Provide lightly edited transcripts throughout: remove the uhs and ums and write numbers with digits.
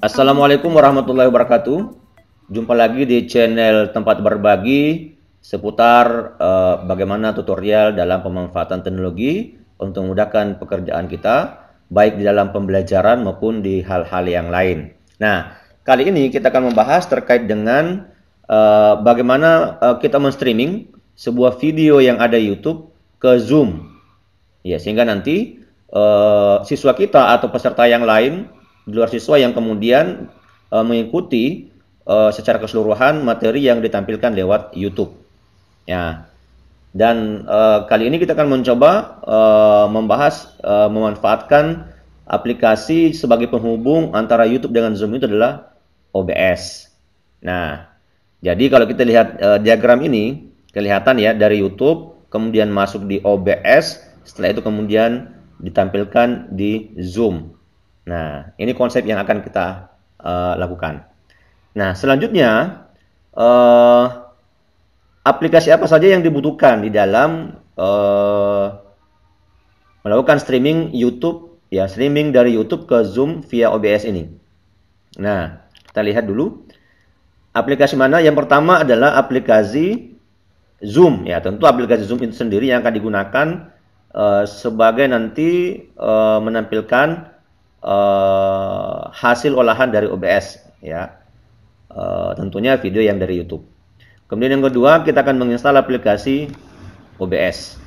Assalamualaikum warahmatullahi wabarakatuh. Jumpa lagi di channel tempat berbagi seputar bagaimana tutorial dalam pemanfaatan teknologi untuk memudahkan pekerjaan kita, baik di dalam pembelajaran maupun di hal-hal yang lain. Nah, kali ini kita akan membahas terkait dengan bagaimana kita men-streaming sebuah video yang ada di YouTube ke Zoom. Ya, sehingga nanti siswa kita atau peserta yang lain di luar siswa yang kemudian mengikuti secara keseluruhan materi yang ditampilkan lewat YouTube. Ya, dan kali ini kita akan mencoba membahas memanfaatkan aplikasi sebagai penghubung antara YouTube dengan Zoom itu adalah OBS. Nah, jadi kalau kita lihat diagram ini kelihatan ya dari YouTube kemudian masuk di OBS, setelah itu kemudian ditampilkan di Zoom. Nah, ini konsep yang akan kita lakukan. Nah, selanjutnya aplikasi apa saja yang dibutuhkan di dalam melakukan streaming YouTube, ya, streaming dari YouTube ke Zoom via OBS ini. Nah, kita lihat dulu aplikasi mana. Yang pertama adalah aplikasi Zoom, ya. Tentu aplikasi Zoom itu sendiri yang akan digunakan sebagai nanti menampilkan hasil olahan dari OBS, ya. Tentunya video yang dari YouTube. Kemudian yang kedua, kita akan menginstal aplikasi OBS,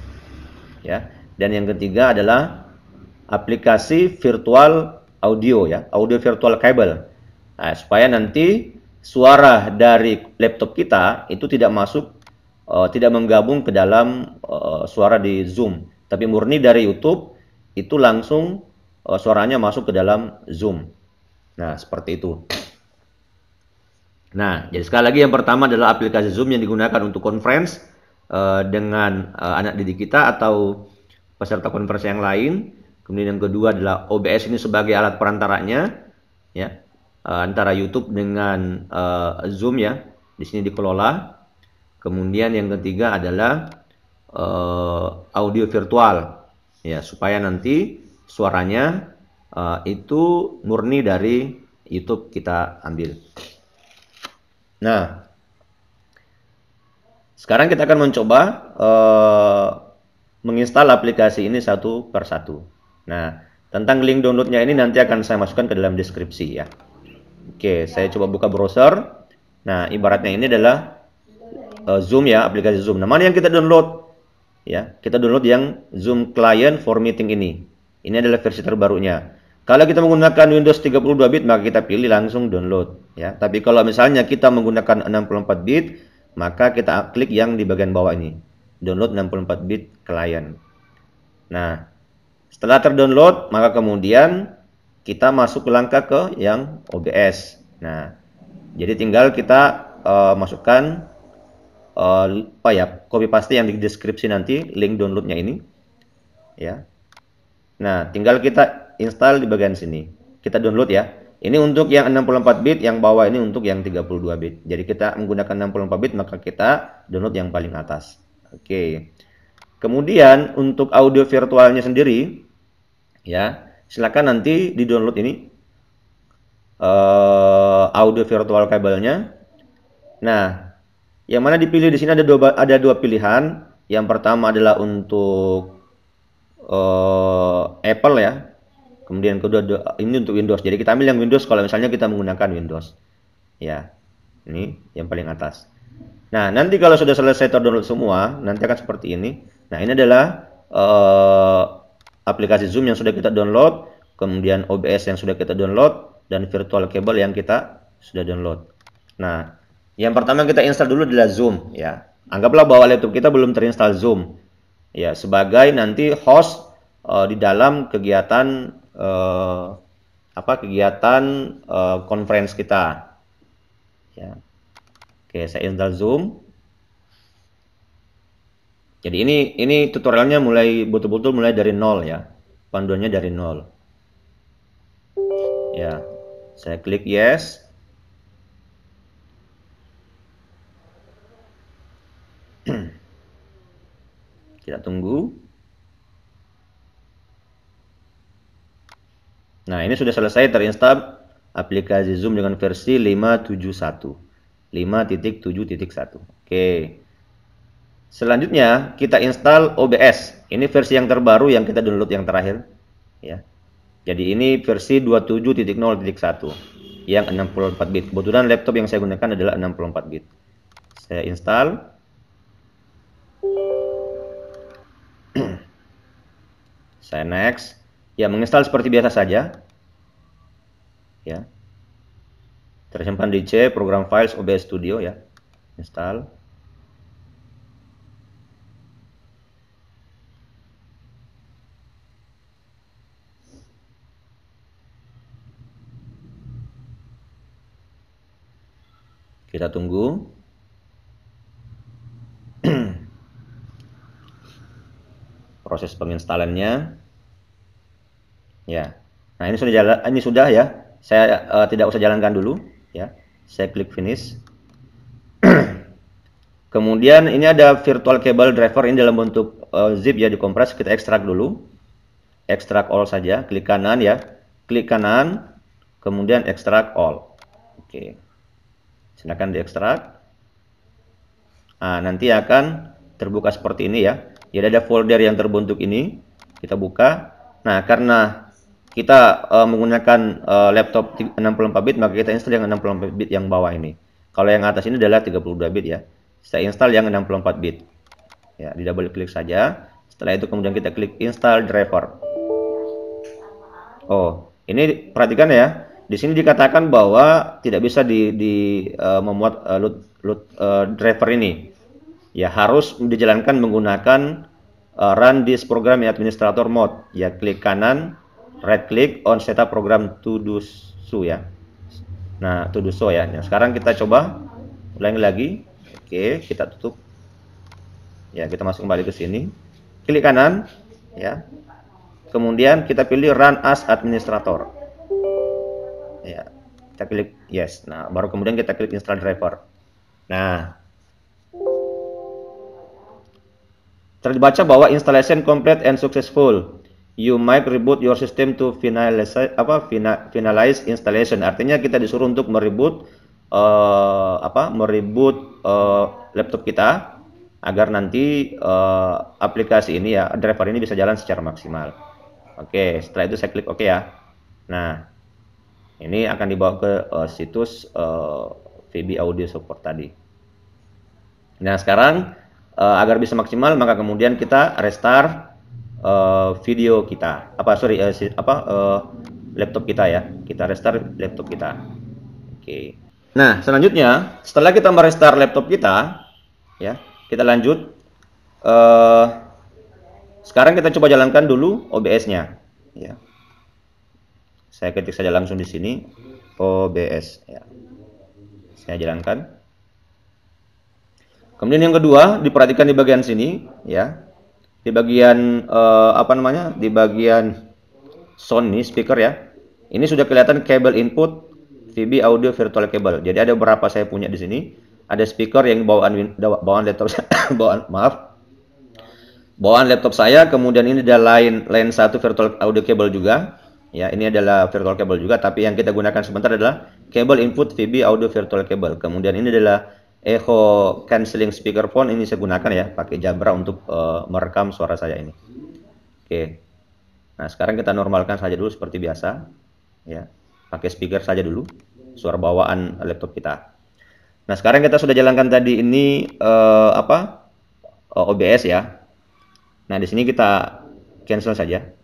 ya. Dan yang ketiga adalah aplikasi virtual audio, ya, audio virtual cable. Nah, supaya nanti suara dari laptop kita itu tidak masuk, tidak menggabung ke dalam suara di Zoom, tapi murni dari YouTube itu langsung suaranya masuk ke dalam Zoom. Nah, seperti itu. Nah, jadi sekali lagi yang pertama adalah aplikasi Zoom yang digunakan untuk conference dengan anak didik kita atau peserta conference yang lain. Kemudian yang kedua adalah OBS ini sebagai alat perantaranya, ya, antara YouTube dengan Zoom, ya, di sini dikelola. Kemudian yang ketiga adalah audio virtual, ya, supaya nanti suaranya itu murni dari YouTube kita ambil. Nah, sekarang kita akan mencoba menginstal aplikasi ini satu per satu. Nah, tentang link downloadnya ini nanti akan saya masukkan ke dalam deskripsi, ya. Oke, saya coba buka browser. Nah, ibaratnya ini adalah Zoom, ya, aplikasi Zoom. Nah, mana yang kita download? Ya, kita download yang Zoom Client for Meeting ini. Ini adalah versi terbarunya. Kalau kita menggunakan Windows 32 bit, maka kita pilih langsung download, ya. Tapi kalau misalnya kita menggunakan 64 bit, maka kita klik yang di bagian bawah ini, download 64 bit client. Nah, setelah terdownload, maka kemudian kita masuk langkah ke yang OBS. Nah, jadi tinggal kita masukkan copy paste yang di deskripsi nanti link downloadnya ini, ya. Nah, tinggal kita install di bagian sini. Kita download, ya. Ini untuk yang 64 bit, yang bawah ini untuk yang 32 bit. Jadi kita menggunakan 64 bit, maka kita download yang paling atas. Oke. Kemudian untuk audio virtualnya sendiri, ya, silakan nanti di-download ini audio virtual kabelnya. Nah, yang mana dipilih di sini ada dua pilihan. Yang pertama adalah untuk Apple, ya. Kemudian kedua ini untuk Windows. Jadi kita ambil yang Windows kalau misalnya kita menggunakan Windows. Ya. Ini yang paling atas. Nah, nanti kalau sudah selesai terdownload semua, nanti akan seperti ini. Nah, ini adalah aplikasi Zoom yang sudah kita download, kemudian OBS yang sudah kita download, dan virtual cable yang kita sudah download. Nah, yang pertama kita install dulu adalah Zoom, ya. Anggaplah bahwa laptop kita belum terinstall Zoom, ya, sebagai nanti host di dalam kegiatan kegiatan conference kita, ya. Oke, saya install Zoom. Jadi ini tutorialnya mulai betul-betul mulai dari nol, ya. Panduannya dari nol. Ya, saya klik yes. Kita tunggu. Nah, ini sudah selesai terinstall aplikasi Zoom dengan versi 5.7.1. 5.7.1. Oke. Selanjutnya kita install OBS. Ini versi yang terbaru yang kita download yang terakhir, ya. Jadi ini versi 27.0.1 yang 64 bit. Kebetulan laptop yang saya gunakan adalah 64 bit. Saya install. Saya next. Ya, menginstal seperti biasa saja. Ya. Tersimpan di C, program files OBS Studio ya. Install. Kita tunggu. Proses penginstalannya. Ya. Nah, ini sudah jalan, ini sudah ya. Saya tidak usah jalankan dulu ya. Saya klik finish. Kemudian ini ada virtual cable driver, ini dalam bentuk zip ya, dikompres. Kita ekstrak dulu. Ekstrak all saja, klik kanan ya. Klik kanan, kemudian ekstrak all. Oke. Silakan diekstrak. Nah, nanti akan terbuka seperti ini ya. Jadi ada folder yang terbentuk ini. Kita buka. Nah, karena kita menggunakan laptop 64 bit, maka kita install yang 64 bit yang bawah ini. Kalau yang atas ini adalah 32 bit ya. Saya install yang 64 bit. Ya, di double klik saja. Setelah itu kemudian kita klik install driver. Oh, ini perhatikan ya. Di sini dikatakan bahwa tidak bisa memuat load driver ini. Ya, harus dijalankan menggunakan run this program in administrator mode. Ya, klik kanan, right click on setup program to do so ya. Nah, to do so ya. Nah, sekarang kita coba ulangi lagi. Oke, kita tutup. Ya, kita masuk kembali ke sini. Klik kanan ya. Kemudian kita pilih run as administrator. Ya, kita klik yes. Nah, baru kemudian kita klik install driver. Nah, terbaca bahwa installation complete and successful. You might reboot your system to finalize installation. Artinya kita disuruh untuk mereboot laptop kita agar nanti aplikasi ini ya, driver ini bisa jalan secara maksimal. Oke, setelah itu saya klik OK ya. Nah, ini akan dibawa ke situs VB Audio Support tadi. Nah, sekarang agar bisa maksimal, maka kemudian kita restart video kita, laptop kita ya. Kita restart laptop kita. Oke. Nah, selanjutnya setelah kita merestart laptop kita, ya, kita lanjut. Sekarang kita coba jalankan dulu OBS-nya. Ya. Saya ketik saja langsung di sini OBS. Ya. Saya jalankan. Kemudian yang kedua, diperhatikan di bagian sini, ya, di bagian di bagian sound nih, speaker ya. Ini sudah kelihatan kabel input VB Audio Virtual Cable. Jadi ada beberapa saya punya di sini. Ada speaker yang bawaan laptop bawaan laptop saya. Kemudian ini ada line 1 Virtual Audio Cable juga. Ya, ini adalah virtual cable juga, tapi yang kita gunakan sebentar adalah kabel input VB Audio Virtual Cable. Kemudian ini adalah echo cancelling speakerphone, ini saya gunakan ya, pakai Jabra untuk merekam suara saya ini. Oke. Nah, sekarang kita normalkan saja dulu seperti biasa. Ya. Pakai speaker saja dulu suara bawaan laptop kita. Nah, sekarang kita sudah jalankan tadi ini OBS ya. Nah, di sini kita cancel saja.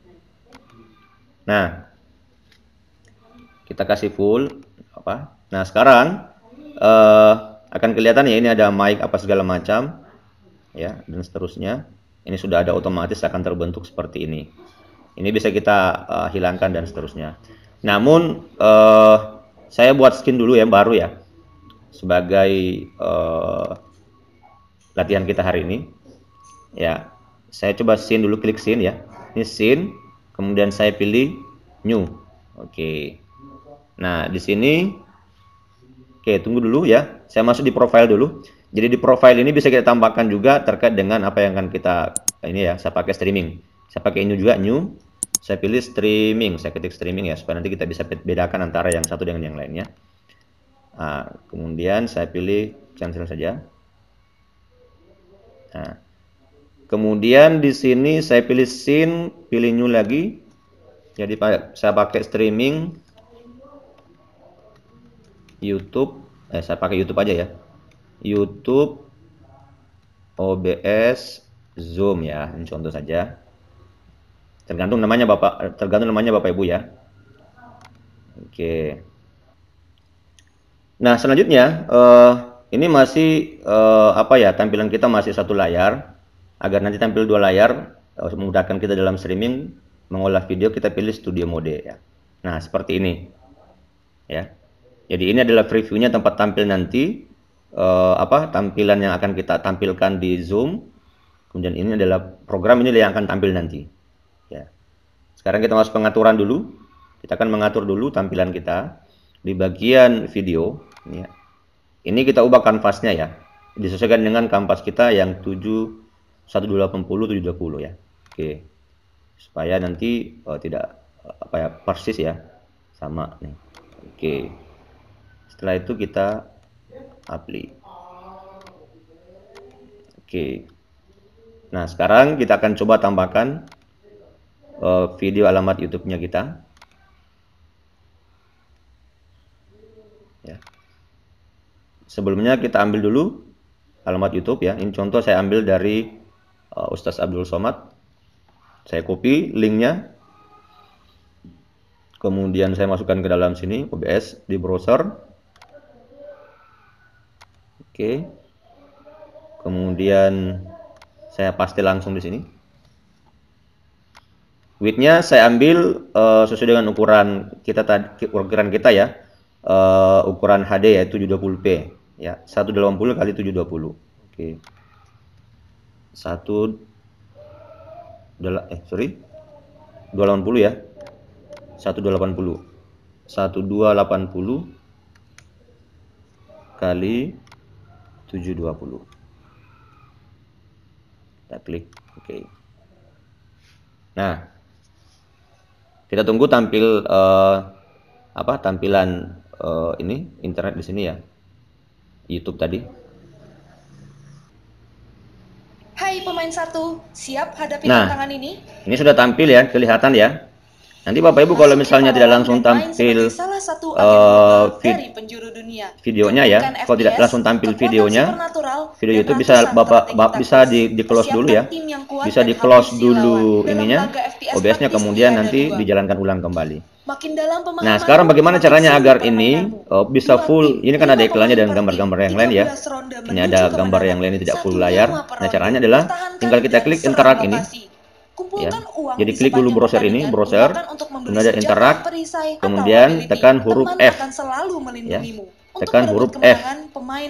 Nah, kita kasih full Nah, sekarang akan kelihatan ya, ini ada mic apa segala macam ya, dan seterusnya. Ini sudah ada otomatis akan terbentuk seperti ini. Ini bisa kita hilangkan dan seterusnya. Namun saya buat skin dulu ya, baru ya, sebagai latihan kita hari ini. Ya, saya coba scene dulu, klik scene ya. Ini scene, kemudian saya pilih new. Oke. Nah, di sini oke, tunggu dulu ya. Saya masuk di profile dulu. Jadi di profile ini bisa kita tambahkan juga terkait dengan apa yang akan kita ini ya, saya pakai streaming. Saya pakai ini juga new. Saya pilih streaming, saya ketik streaming ya, supaya nanti kita bisa bedakan antara yang satu dengan yang lainnya. Nah, kemudian saya pilih cancel saja. Nah, kemudian di sini saya pilih scene, pilih new lagi. Jadi saya pakai streaming YouTube, saya pakai YouTube aja ya. YouTube, OBS, Zoom ya, ini contoh saja. Tergantung namanya Bapak Ibu ya. Oke. Nah, selanjutnya ini masih tampilan kita masih satu layar. Agar nanti tampil dua layar, memudahkan kita dalam streaming mengolah video, kita pilih studio mode ya. Nah, seperti ini. Ya. Jadi ini adalah previewnya tempat tampil nanti tampilan yang akan kita tampilkan di Zoom. Kemudian ini adalah program ini yang akan tampil nanti. Ya. Sekarang kita masuk pengaturan dulu. Kita akan mengatur dulu tampilan kita di bagian video. Ya. Ini kita ubah kanvasnya ya. Disesuaikan dengan kanvas kita yang 1280 ya. Oke. Supaya nanti tidak persis ya. Sama nih. Oke. Setelah itu kita apply. Oke. Nah, sekarang kita akan coba tambahkan video alamat YouTube-nya kita. Ya. Sebelumnya kita ambil dulu alamat YouTube ya. Ini contoh saya ambil dari Ustadz Abdul Somad. Saya copy linknya. Kemudian saya masukkan ke dalam sini OBS di browser. Oke. Kemudian saya paste langsung di sini. Width-nya saya ambil sesuai dengan ukuran kita ya. Ukuran HD yaitu 720p ya. 180 kali 720. Oke. 280 ya. 1280 kali 720. Kita klik oke. Nah, kita tunggu tampilan ini internet di sini ya, YouTube tadi. Hai pemain satu, siap hadapi tantangan ini? Ini sudah tampil ya, kelihatan ya. Nanti Bapak Ibu kalau misalnya tidak langsung tampil videonya ya, kalau tidak langsung tampil videonya, video YouTube bisa Bapak bisa di close dulu ya, bisa di close dulu ininya, OBS-nya, kemudian nanti dijalankan ulang kembali. Nah, sekarang bagaimana caranya agar ini bisa full? Ini kan ada iklannya dan gambar-gambar yang lain ya. Ini ada gambar yang lain tidak full layar. Nah, caranya adalah tinggal kita klik interact ini. Ya. Jadi klik dulu browser ini, kemudian ada interact, kemudian tekan huruf F. Ya. Tekan huruf F.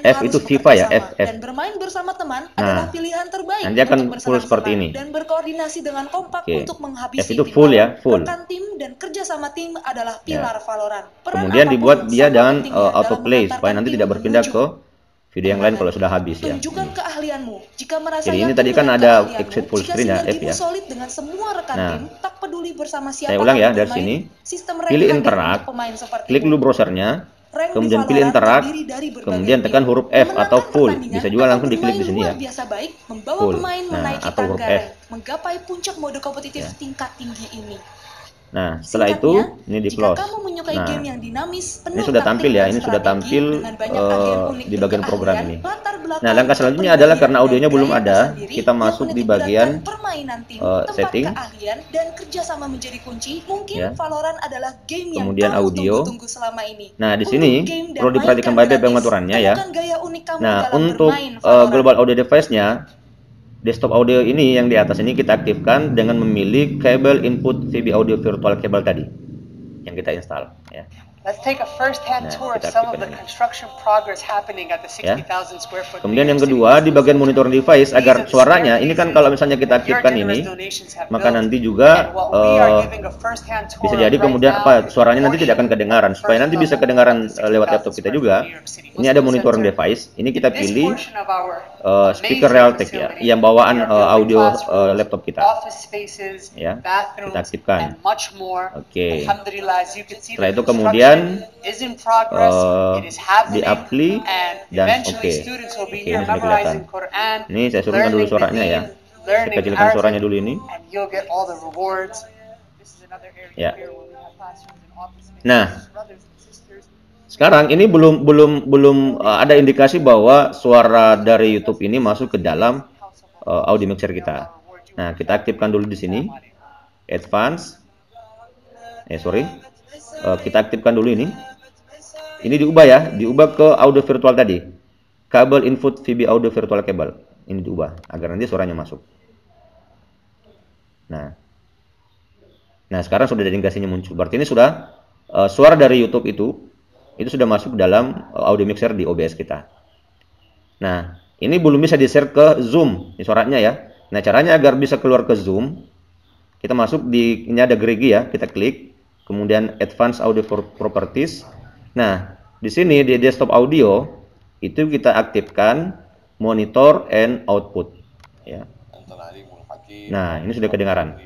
F itu FIFA ya, F. Dan bermain bersama teman adalah pilihan terbaik nanti akan full seperti ini. Dan berkoordinasi dengan kompak untuk menghabisi F itu full ya, full. Rekan tim dan kerja sama tim adalah pilar Valorant. Kemudian dibuat dia dengan autoplay supaya nanti tidak berpindah ke video yang lain kalau sudah habis ya. Tunjukkan keahlianmu. Jika merasa jadi ini tadi kan ada exit full screen ya, F ya. Solid dengan semua rekan tim, tak peduli bersama siapa. Saya ulang ya dari sini. Pilih interact, klik dulu browsernya, kemudian pilih interact, kemudian tekan huruf F atau full. Bisa juga langsung diklik di sini ya. Full. Nah, atau huruf F. Menggapai puncak mode kompetitif tingkat tinggi ini. Nah, setelah itu ini di close. Nah, ini sudah tampil ya, ini sudah tampil di bagian program ini. Nah, langkah selanjutnya adalah karena audionya belum ada, kita masuk di bagian setting. Ya. Kemudian audio. Nah, di sini perlu diperhatikan baik-baik pengaturannya ya. Nah, untuk global audio device-nya, desktop audio ini yang di atas ini kita aktifkan dengan memilih kabel input VB audio virtual cable tadi yang kita install ya. Kemudian yang kedua di bagian monitor device agar suaranya ini kan kalau misalnya kita aktifkan ini maka nanti juga bisa jadi kemudian suaranya nanti tidak akan kedengaran, supaya nanti bisa kedengaran lewat laptop kita juga. Ini ada monitor device, ini kita pilih speaker Realtek ya, yang bawaan audio laptop kita. Ya, kita aktifkan. Oke. Setelah itu kemudian di apply dan oke. Oke, ini sudah kelihatan. Ini saya turunkan dulu suaranya ya. Saya kecilkan suaranya dulu ini. Ya. Nah, sekarang ini belum ada indikasi bahwa suara dari YouTube ini masuk ke dalam audio mixer kita. Nah, kita aktifkan dulu di sini. Advance. Kita aktifkan dulu ini. Ini diubah ya, diubah ke audio virtual tadi. Kabel input VB audio virtual cable. Ini diubah agar nanti suaranya masuk. Nah, sekarang sudah ada indikasinya muncul. Berarti ini sudah suara dari YouTube itu sudah masuk dalam audio mixer di OBS kita. Nah, ini belum bisa di-share ke Zoom, ini suaranya ya. Nah, caranya agar bisa keluar ke Zoom, kita masuk ini ada gerigi ya, kita klik, kemudian Advanced Audio Properties. Nah, di sini di desktop audio itu kita aktifkan monitor and output ya. Nah, ini sudah kedengaran.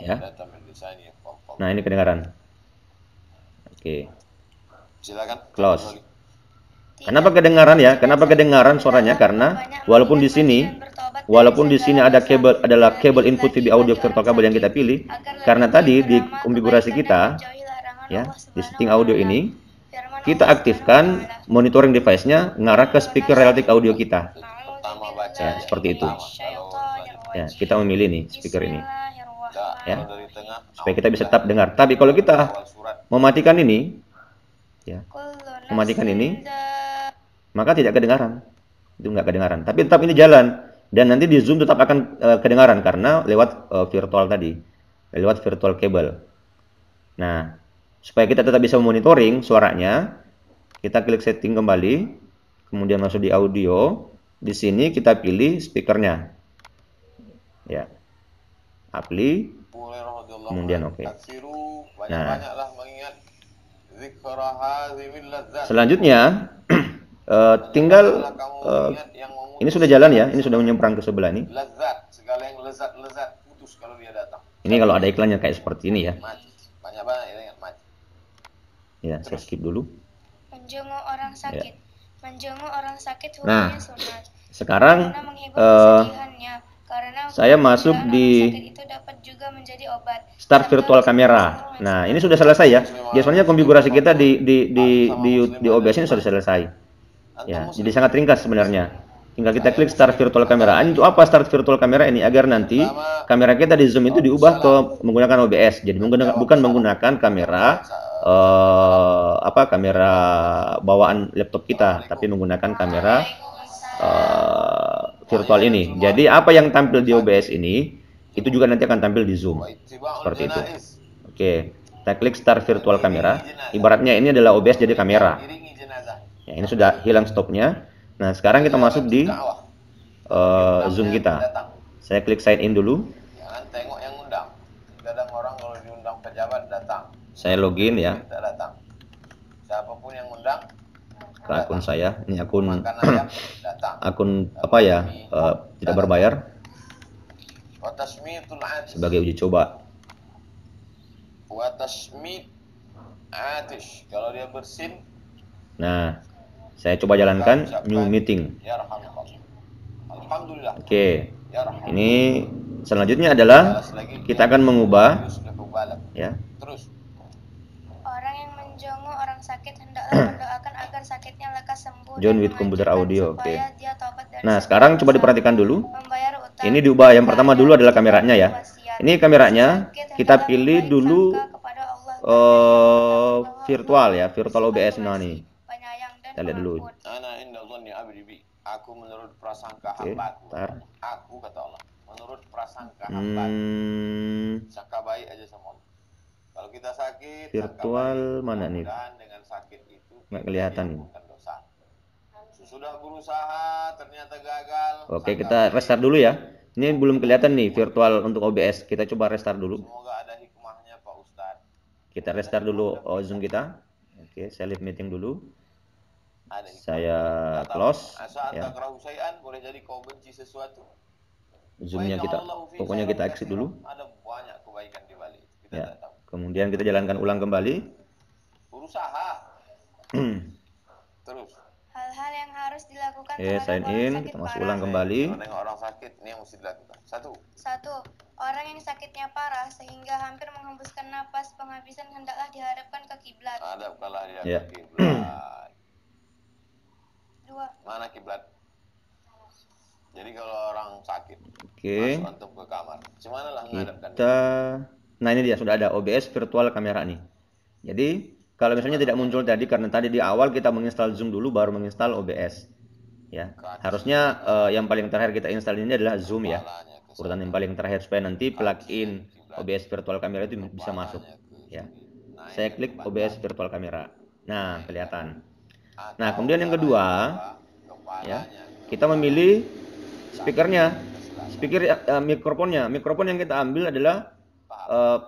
Ya. Nah, ini kedengaran. Oke. Silakan. Close. Kenapa kedengaran ya? Kenapa kedengaran suaranya? Karena walaupun di sini ada kabel input VB audio virtual kabel yang kita pilih, karena tadi di konfigurasi kita ya, di setting audio ini kita aktifkan monitoring device-nya ngarah ke speaker Realtek audio kita. Ya, seperti itu. Ya, kita memilih nih speaker ini. Ya, supaya kita bisa tetap dengar. Tapi kalau kita mematikan ini, ya, maka tidak kedengaran. Itu nggak kedengaran. Tapi tetap ini jalan. Dan nanti di Zoom tetap akan kedengaran karena lewat virtual tadi, lewat virtual cable. Nah, supaya kita tetap bisa monitoring suaranya, kita klik setting kembali, kemudian masuk di audio. Di sini kita pilih speakernya. Ya. Apply. Kemudian oke. Nah, selanjutnya tinggal ini sudah jalan ya, ini sudah menyeberang ke sebelah ini. Ini kalau ada iklannya kayak seperti ini ya. Ya, saya skip dulu. Menjenguk orang sakit. Ya. Menjenguk orang sakit Nah, hukumnya sunat. sekarang saya masuk di start virtual kamera. Nah, ini sudah selesai ya. Biasanya konfigurasi kita di OBS ini sudah selesai. Ya, jadi sangat ringkas sebenarnya. Tinggal kita klik start virtual kamera. Ini untuk apa start virtual kamera ini? Agar nanti kamera kita di Zoom itu diubah ke menggunakan OBS. Jadi bukan menggunakan kamera kamera bawaan laptop kita, tapi menggunakan kamera virtual ini. Jadi apa yang tampil di OBS ini itu juga nanti akan tampil di Zoom. Seperti itu. Oke, kita klik start virtual kamera. Ibaratnya ini adalah OBS jadi kamera. Ya, ini sudah hilang stopnya. Nah, sekarang kita masuk di Zoom kita. Saya klik sign in dulu. Jangan tengok yang undang. Kadang orang kalau diundang pejabat datang. Saya login ya. Datang. Siapapun yang undang ke akun saya. Ini akun akun datang. tidak berbayar. Sebagai uji coba. Kalau dia bersin. Nah, saya coba jalankan new meeting. Alhamdulillah. Oke. Ini selanjutnya adalah kita akan mengubah ya. Terus. Orang yang menjenguk orang sakit hendaklah mendoakan agar sakitnya lekas sembuh. Join with computer audio. Oke. Nah, sekarang coba diperhatikan dulu. Ini diubah. Yang pertama dulu adalah kameranya ya. Ini kameranya kita pilih dulu virtual ya, virtual OBS. Nah nih. Kita lihat dulu. Aku menurut prasangka hambaku. Aku kata Allah. Menurut prasangka hambaku. Sangka baik aja sama Allah. Kalau kita sakit, virtual mana nih? Dengan sakit itu nggak kelihatan. Sudah berusaha ternyata gagal. Oke, kita restart dulu ya. Ini belum kelihatan nih virtual untuk OBS. Kita coba restart dulu. Semoga ada hikmahnya Pak Ustadz. Kita restart dulu Zoom kita. Oke, saya leave meeting dulu. Saya close ya. Boleh jadi kau benci sesuatu. Zoomnya kita, pokoknya kita exit dulu. Ada banyak kebaikan di balik. Ya. Kemudian kita jalankan ulang kembali. Berusaha. Terus. Hal-hal yang harus dilakukan Sign in, kita masuk ulang kembali. Kalau orang sakit, ini yang mesti dilakukan. Satu. Orang yang sakitnya parah sehingga hampir menghembuskan napas penghabisan hendaklah dihadapkan ke kiblat. Hadapkanlah dia Ya. ke kiblat. 2. Mana kiblat? Jadi kalau orang sakit, masuk untuk ke kamar. Gimana lah menghadapkan kita, nah ini dia sudah ada OBS virtual kamera nih. Jadi kalau misalnya tidak muncul tadi karena tadi di awal kita menginstal Zoom dulu baru menginstal OBS. Ya, harusnya yang paling terakhir kita install ini adalah Zoom ya. Urutan yang paling terakhir supaya nanti plugin OBS virtual kamera itu bisa masuk. Ya, saya klik OBS virtual kamera. Nah, kelihatan. Nah, kemudian yang kedua, ya, kita memilih speakernya, mikrofonnya. Mikrofon yang kita ambil adalah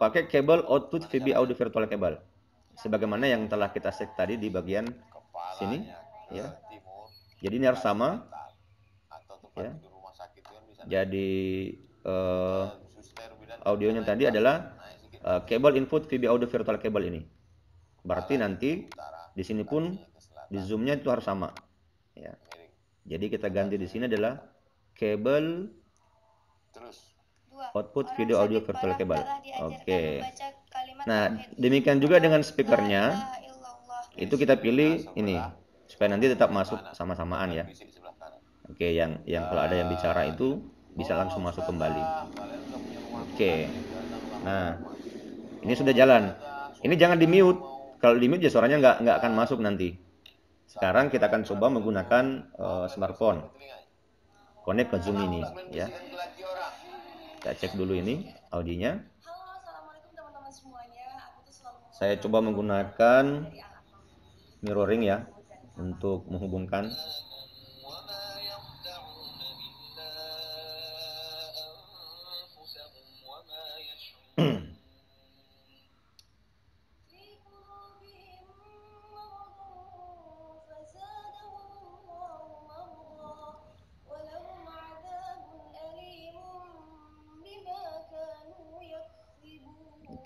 pakai kabel output VB audio virtual cable, sebagaimana yang telah kita set tadi di bagian sini, ya. Jadi ini harus sama, ya. Jadi audionya tadi adalah kabel input VB audio virtual cable ini. Berarti nanti di sini pun di zoomnya itu harus sama, ya. Jadi kita ganti di sini adalah kabel output video audio virtual cable. Oke. Nah, demikian juga dengan speakernya. Itu kita pilih ini supaya nanti tetap masuk sama-samaan ya. Oke, yang kalau ada yang bicara itu bisa langsung masuk kembali. Oke. Nah, ini sudah jalan. Ini jangan di mute. Kalau di mute ya suaranya nggak akan masuk nanti. Sekarang kita akan coba menggunakan smartphone. Connect ke Zoom ini ya. Kita cek dulu ini audionya. Saya coba menggunakan mirroring ya untuk menghubungkan.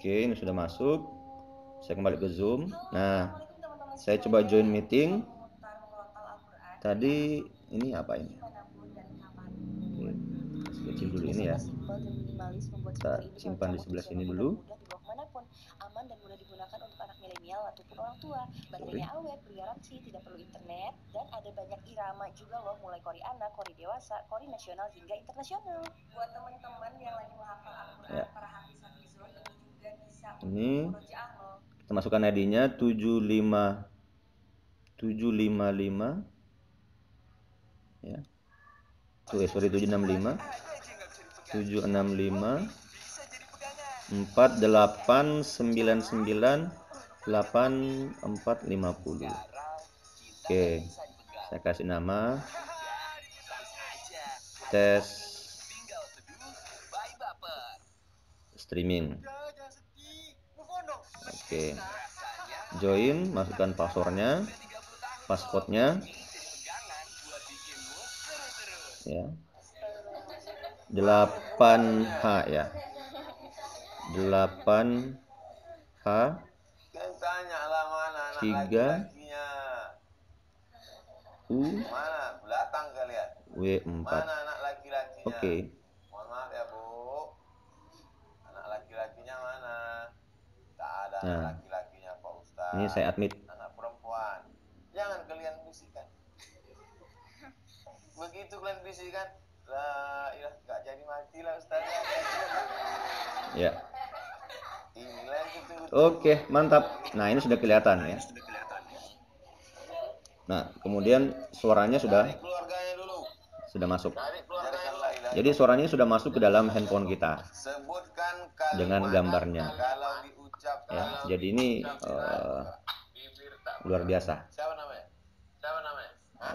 Oke, ini sudah masuk. Saya kembali ke Zoom. Nah, saya coba join meeting. Tadi ini apa ini? Oke, kecil dulu ini ya. Kita simpan di sebelah sini dulu. Aman dan mudah digunakan untuk anak milenial ataupun orang tua. Baterainya awet, bergaransi, tidak perlu internet, dan ada banyak irama juga loh, mulai kori anak, kori dewasa, kori nasional hingga internasional. Buat teman-teman yang lagi menghafal Al-Quran, para hafiz hafizun, ini juga bisa ini kita masukkan ID-nya 755 ya. Sorry 765 4899 8450. Oke, saya kasih nama tes streaming. Oke, join, masukkan passwordnya, passwordnya ya, 8H ya, 8H 3 U W4. Oke. Mohon maaf ya Bu, anak laki-lakinya mana? Tak ada Nah, anak laki-lakinya Pak Ustaz. ini saya admit. Anak perempuan. Jangan kalian bisikan. Begitu kalian bisikan, lah ilah gak jadi mati lah Ustaz. Ya. Oke, mantap. Nah, ini sudah kelihatan ya. Nah, kemudian suaranya sudah masuk. Jadi suaranya sudah masuk ke dalam handphone kita dengan gambarnya. Ya, jadi ini luar biasa.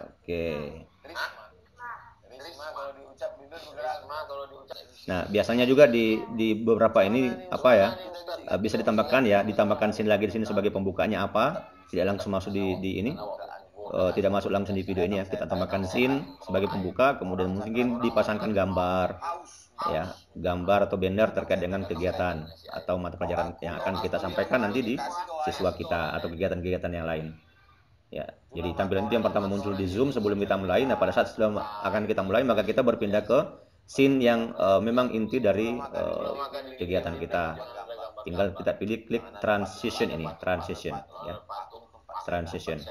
Oke. Nah, biasanya juga di beberapa ini apa ya, bisa ditambahkan scene lagi di sini sebagai pembukanya apa, tidak langsung masuk di ini. tidak masuk langsung di video ini ya. Kita tambahkan scene sebagai pembuka, kemudian mungkin dipasangkan gambar, ya, gambar atau banner terkait dengan kegiatan atau mata pelajaran yang akan kita sampaikan nanti di siswa kita atau kegiatan-kegiatan yang lain. Ya, jadi tampilan itu yang pertama muncul di Zoom sebelum kita mulai. Nah, pada saat sebelum akan kita mulai, maka kita berpindah ke scene yang memang inti dari kegiatan kita. Tinggal kita pilih klik transition ini, transition ya. Transition.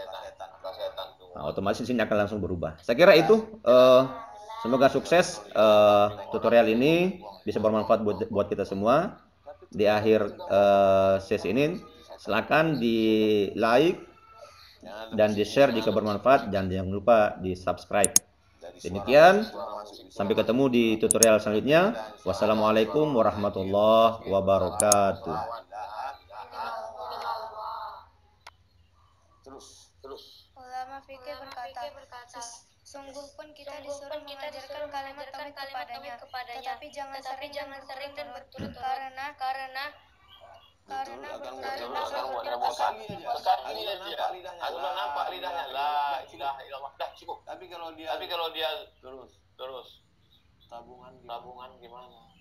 Nah, otomatis di sini akan langsung berubah. Saya kira itu semoga sukses tutorial ini bisa bermanfaat buat kita semua. Di akhir sesi ini silakan di like dan di share jika bermanfaat, dan jangan lupa di subscribe. Demikian, sampai ketemu di tutorial selanjutnya. Wassalamualaikum warahmatullahi wabarakatuh. Ulama fikih berkata, sungguh pun kita disuruh mengajarkan kalimat tauhid kepadanya, tetapi jangan sering dan berturut-turut karena nampak lidahnya la ilaha illallah. Dah cukup. Tapi kalau dia terus tabungan gimana?